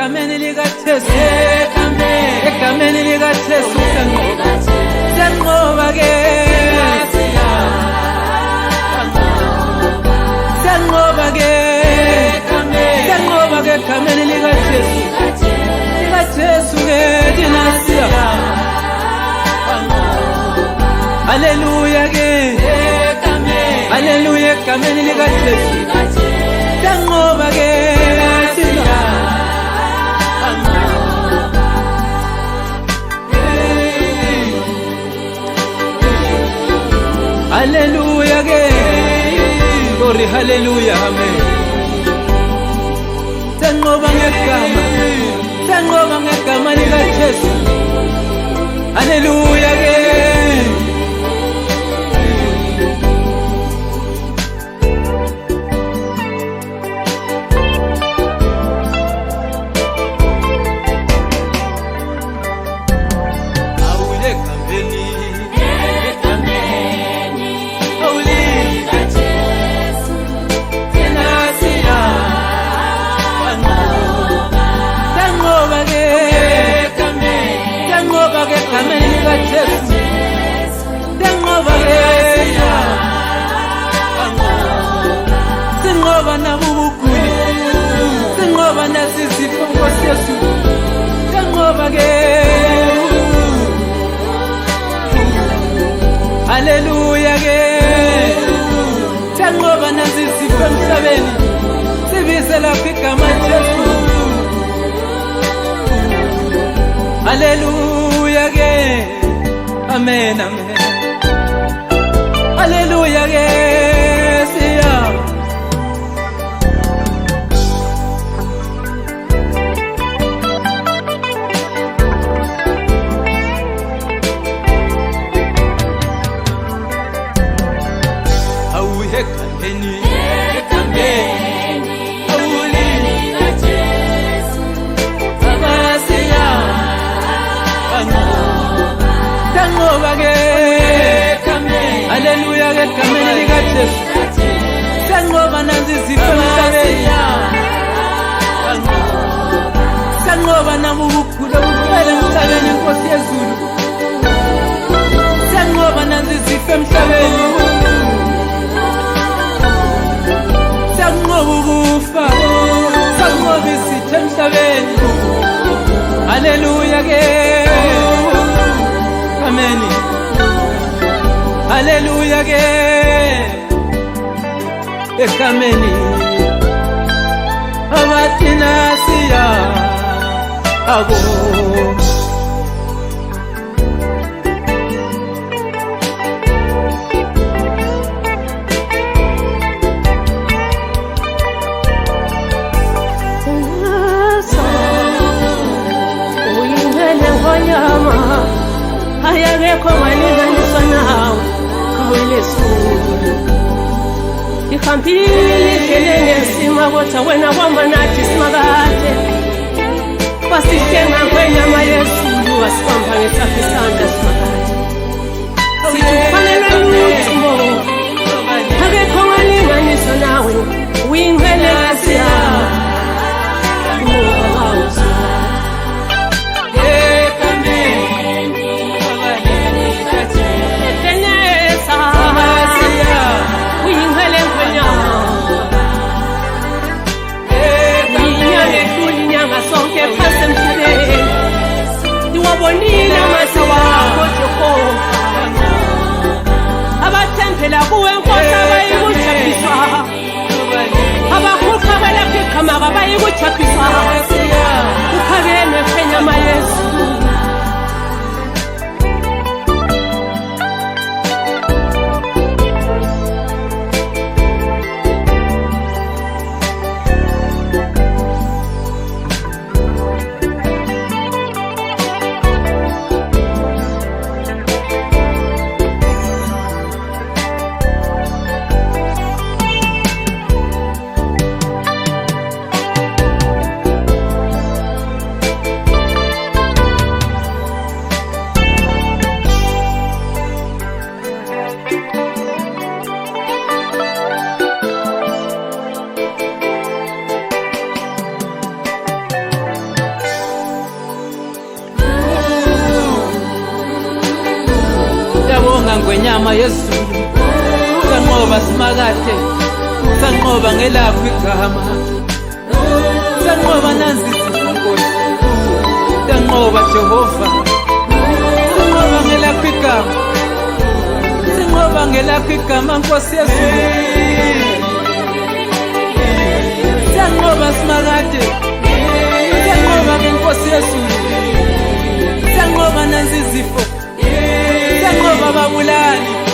egameni likaJesu, egameni likaJesu senqoba ke, senqoba ke, senqoba ke egameni likaJesu, likaJesu ke dinasiya. Haleluya ke, haleluya egameni likaJesu senqoba ke thina. Haleluya ke, glory haleluya, amen. Senqoba ngegama, senqoba ngegama likaJesu. Haleluya ke, sinqoba nabubuguli, sinqoba nasizifo Nkosi Yesu, sinqoba ke. Haleluya ke, sinqoba nasizifo emhlabeni, sibize lapho igama Jesu. Haleluya ke, amen, amen. Haleluya ke, siya. Awuye kambeni, kambeni, awuli likaJesu, abasiya, senqoba ke. Haleluya ke egameni likaJesu senqoba nazizifo emhlabeni, senqoba nabubugula buphele emhlabeni Nkosi yezulu, senqoba nazizifo emhlabeni, senqoba ukufa, senqoba izitha emhlabeni. Haleluya ke, amen. Haleluya ke, egameni abathina siya abo. Uyingene ngonyama ayakekho malinganiswa nawe. Ihambile indlela ngesima kodwa wena kwamba nathi simakade, wasihlenga kwenyama yezulu wasibamba ngesakho isandla simakade. Sithi kufanele nguthumo, akekho malinganiswa nawe. Uyingene ngasiya bonina masa wakho Jehova, abathembela kuwe Nkosi abayikujaphisa, abakhupha balapha igama abayikujaphisa, uphakeme kwenyama Yesu. inyama yezulu. Sanqoba simakade, sanqoba ngelakho igama. Sanqoba nansi Nkosi, sanqoba Jehova. Sanqoba ngelakho igama, sanqoba ngelakho igama Nkosi yezulu. Sanqoba simakade, sanqoba ngeNkosi yezulu. Sanqoba nansi izifo, sanqoba babulali.